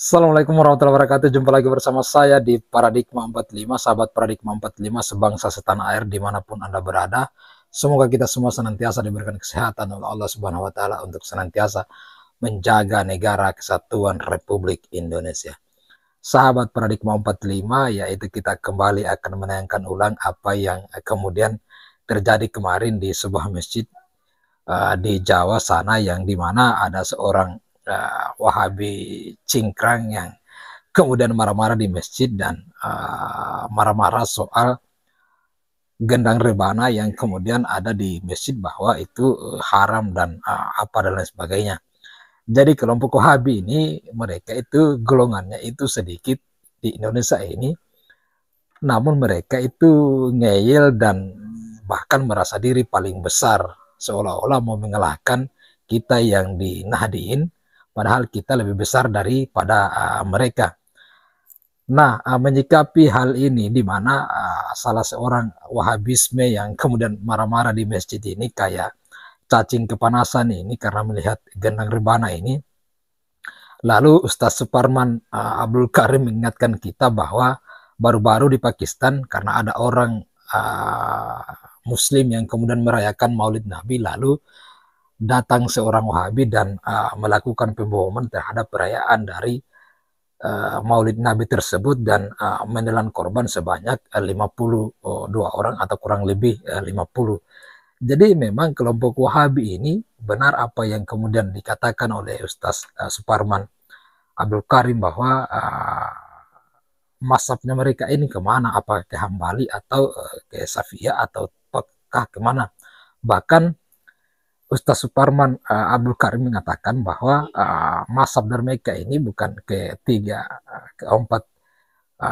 Assalamualaikum warahmatullahi wabarakatuh. Jumpa lagi bersama saya di Paradigma 45, sahabat Paradigma 45 sebangsa setanah air dimanapun Anda berada. Semoga kita semua senantiasa diberikan kesehatan oleh Allah Subhanahu wa Ta'ala untuk senantiasa menjaga negara kesatuan Republik Indonesia. Sahabat Paradigma 45, yaitu kita kembali akan menayangkan ulang apa yang kemudian terjadi kemarin di sebuah masjid di Jawa sana, yang dimana ada seorang Wahabi cingkrang yang kemudian marah-marah di masjid dan marah-marah soal gendang rebana yang kemudian ada di masjid, bahwa itu haram dan apa dan lain sebagainya. Jadi kelompok Wahabi ini, mereka itu golongannya itu sedikit di Indonesia ini, namun mereka itu ngeyel dan bahkan merasa diri paling besar, seolah-olah mau mengalahkan kita yang di Nahdien, padahal kita lebih besar daripada mereka. Nah, menyikapi hal ini, di mana salah seorang Wahabisme yang kemudian marah-marah di masjid ini kayak cacing kepanasan ini karena melihat gendang rebana ini. Lalu Ustadz Suparman Abdul Karim mengingatkan kita bahwa baru-baru di Pakistan, karena ada orang Muslim yang kemudian merayakan Maulid Nabi, lalu datang seorang Wahabi dan melakukan pembohongan terhadap perayaan dari Maulid Nabi tersebut dan menelan korban sebanyak 52 orang atau kurang lebih 50. Jadi memang kelompok Wahabi ini benar apa yang kemudian dikatakan oleh Ustaz Suparman Abdul Karim, bahwa mazhabnya mereka ini kemana, apakah ke Hambali atau ke Syafi'iyah atau kemana. Bahkan Ustaz Suparman Abdul Karim mengatakan bahwa mazhab dari mereka ini bukan ketiga, keempat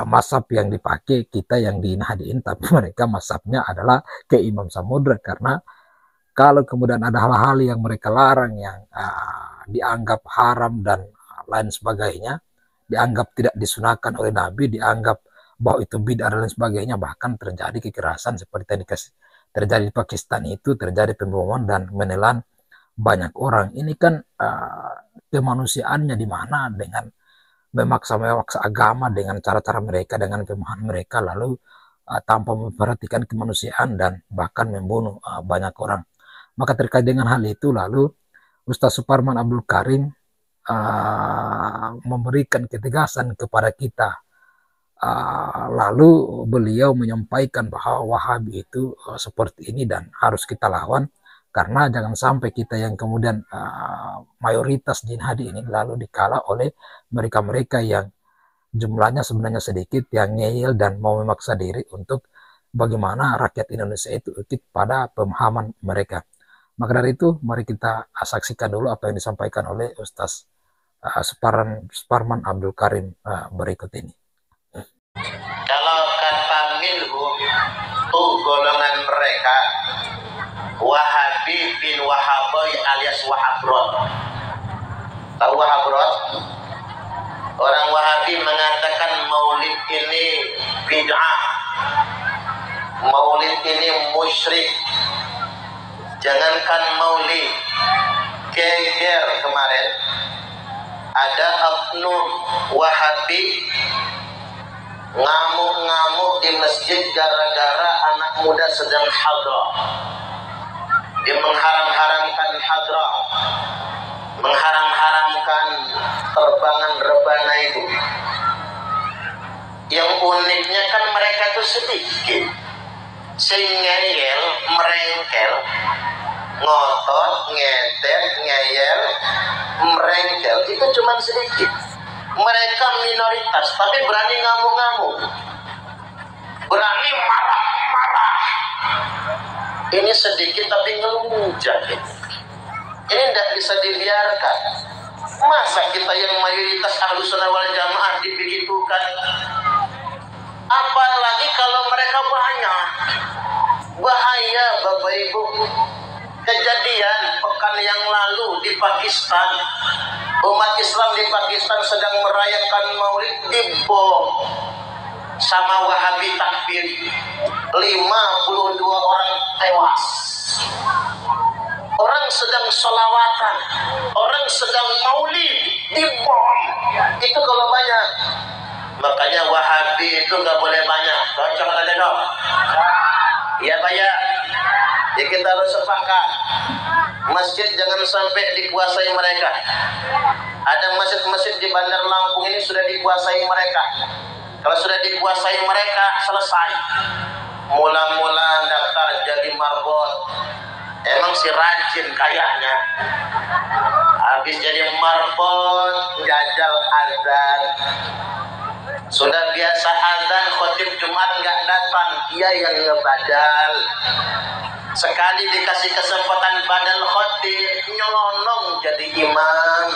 mazhab yang dipakai kita yang di Nahdien, tapi mereka mazhabnya adalah ke Imam Samudra. Karena kalau kemudian ada hal-hal yang mereka larang yang dianggap haram dan lain sebagainya, dianggap tidak disunahkan oleh Nabi, dianggap bahwa itu bid'ah dan lain sebagainya, bahkan terjadi kekerasan seperti yang terjadi di Pakistan itu, terjadi pemboman dan menelan banyak orang. Ini kan kemanusiaannya di mana dengan memaksa agama dengan cara-cara mereka, dengan pemahaman mereka, lalu tanpa memperhatikan kemanusiaan dan bahkan membunuh banyak orang. Maka terkait dengan hal itu, lalu Ustaz Suparman Abdul Karim memberikan ketegasan kepada kita. Lalu beliau menyampaikan bahwa Wahabi itu seperti ini dan harus kita lawan, karena jangan sampai kita yang kemudian mayoritas di Nahdien ini lalu dikalah oleh mereka-mereka yang jumlahnya sebenarnya sedikit, yang ngeyel dan mau memaksa diri untuk bagaimana rakyat Indonesia itu ikut pada pemahaman mereka. Maka dari itu, mari kita saksikan dulu apa yang disampaikan oleh Ustaz Suparman Abdul Karim berikut ini. Kalau kata minhum tuh golongan mereka Wahabi bin Wahaboy alias Wahabrot. Tahu Wahabrot? Orang Wahabi mengatakan maulid ini bid'ah, maulid ini musyrik. Jangankan maulid, geger kemarin ada oknum Wahabi ngamuk-ngamuk di masjid gara-gara anak muda sedang hadrah. Dia mengharam-haramkan hadrah, mengharam-haramkan terbangan rebana itu. Yang uniknya kan mereka itu sedikit, ngeyel, merengkel, ngotot, ngedet, ngeyel, merengkel, itu cuma sedikit. Mereka minoritas, tapi berani ngamuk-ngamuk, berani marah-marah. Ini sedikit tapi ngelunjak. Ini tidak bisa dibiarkan. Masa kita yang mayoritas Ahlus Sunnah wal Jamaah dibegitukan? Apalagi Bahaya Bapak Ibu. Kejadian pekan yang lalu di Pakistan, umat Islam di Pakistan sedang merayakan Maulid, dibom sama Wahabi takfir. 52 orang tewas. Orang sedang sholawatan, orang sedang maulid, dibom. Itu kalau banyak. Makanya Wahabi itu gak boleh banyak. Cocok aja dong. Iya banyak. Ya kita harus sepakat. Masjid jangan sampai dikuasai mereka. Ada masjid-masjid di Bandar Lampung ini sudah dikuasai mereka. Kalau sudah dikuasai mereka, selesai. Mula-mula daftar jadi marbot. Emang si rajin kayaknya. Habis jadi marbot, jajal azan. Sudah biasa azan, khotib Jumat nggak datang, dia yang ngebadal. Sekali dikasih kesempatan badal khotib, nyelonong jadi imam.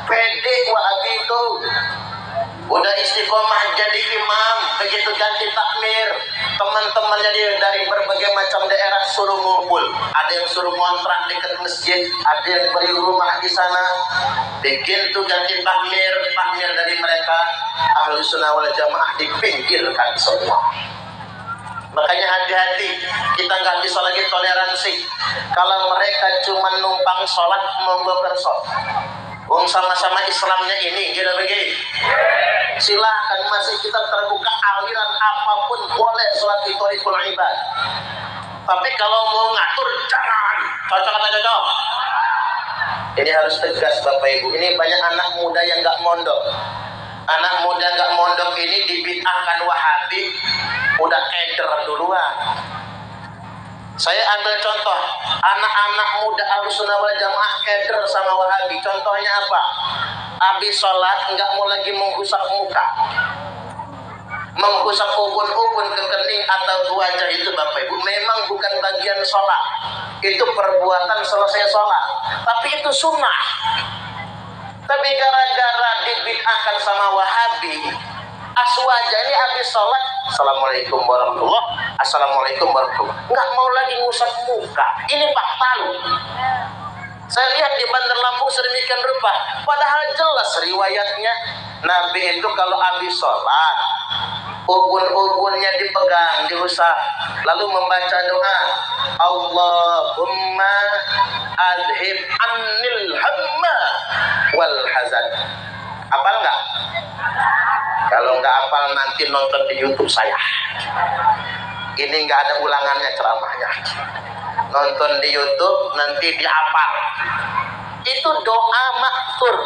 Pede Wahabi itu. Udah istiqomah jadi imam, begitu ganti takmir, teman-temannya dari berbagai macam daerah suruh ngumpul. Ada yang suruh ngontrak dekat masjid, ada yang beli rumah di sana. Bikin tuh ganti takmir dari mereka. Ahlus Sunnah wal Jamaah dipinggirkan semua. Makanya hati-hati, kita nggak bisa lagi toleransi. Kalau mereka cuma numpang sholat, monggo bersol. Wong sama-sama Islamnya ini, gitu begini. Silahkan, masih kita terbuka, aliran apapun boleh sholat di thariqul ibad. Tapi kalau mau ngatur, jangan. Cocok atau cocok? Ini harus tegas Bapak Ibu. Ini banyak anak muda yang nggak mondok. Anak muda nggak mondok ini dibid'ahkan Wahabi, udah keder duluan. Saya ambil contoh, anak-anak muda Ahlussunnah wal Jamaah keder sama Wahabi. Contohnya apa? Habis sholat nggak mau lagi menghusap muka, menghusap ubun-ubun ke kening atau wajah itu Bapak Ibu memang bukan bagian sholat. Itu perbuatan selesai sholat, tapi itu sunnah. Tapi gara-gara dibid'ahkan sama Wahabi, aswaja ini habis sholat, Assalamualaikum warahmatullahi, Assalamualaikum warahmatullahi, nggak mau lagi ngusap muka. Ini fakta loh. Saya lihat di Bandar Lampung sedemikian rupa. Padahal jelas riwayatnya, Nabi itu kalau habis sholat, ubun-ubunnya dipegang, diusap, lalu membaca doa, Allahumma adhib annil hamma wal hazan. Hafal nggak? Kalau nggak hafal nanti nonton di YouTube saya. Ini nggak ada ulangannya ceramahnya. Nonton di YouTube nanti dihafal. Itu doa maktur.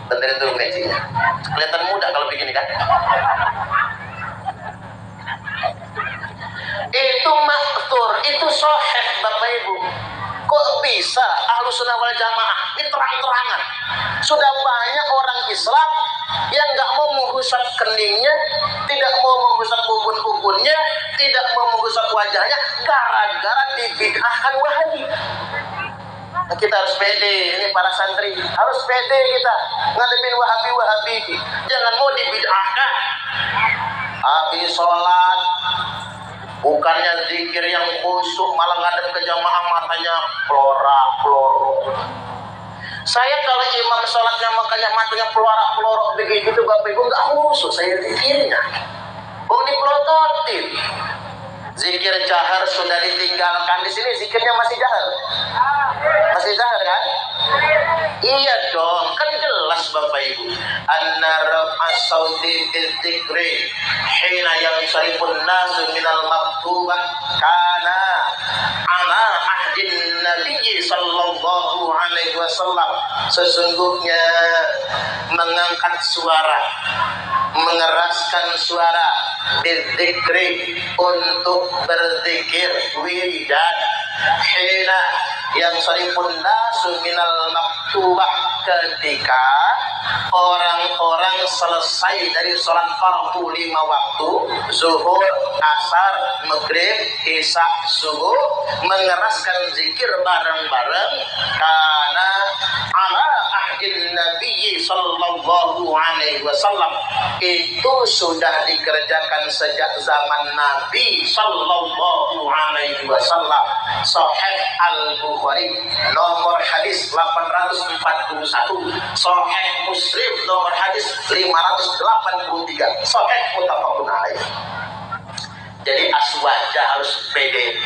Benerin dulu mejinya. Kelihatan muda kalau begini kan? Itu maktur, itu sahih Bapak Ibu. Kok bisa Ahlussunnah wal Jamaah ini terang-terangan? Sudah banyak orang Islam yang nggak mau menghusap keningnya, tidak mau menghusap ubun-ubunnya, tidak mau menghusap wajahnya, gara-gara dibid'ahkan Wahabi. Nah, kita harus pede, ini para santri harus pede kita ngadepin Wahabi. Jangan mau dibid'ahkan. Habis sholat bukannya zikir yang khusyuk, malah ngadep ke jamaah matanya pelora-peloro. Saya kalau imam sholatnya makanya matanya pelora-peloro begitu tuh Bapak Ibu nggak khusyuk saya zikirnya. Mau dipelototin. Zikir jahar sudah ditinggalkan, di sini zikirnya masih jahar. Masih jahar kan? Iya dong, kan jelas Bapak Ibu. Anna raf'as sauti bidzikri hina yansharifun nasu minal maktubah kana ala ahdin Nabi sallallahu alaihi wasallam. Sesungguhnya mengangkat suara, mengeraskan suara bidzikri untuk berzikir wiridan hina yang sarifun nasu minal maktubah ketika orang-orang selesai dari sholat fardu 5 waktu, zuhur, asar, maghrib, isya, subuh, mengeraskan zikir bareng-bareng karena ala ahdin Nabi sallallahu Alaihi Wasallam itu sudah dikerjakan sejak zaman Nabi Sallallahu Alaihi Wasallam. Sahih Al-Bukhari nomor hadis 841, Sahih Muslim nomor hadis 583, Sahih muttafaqun alaih. Jadi aswajah harus pede.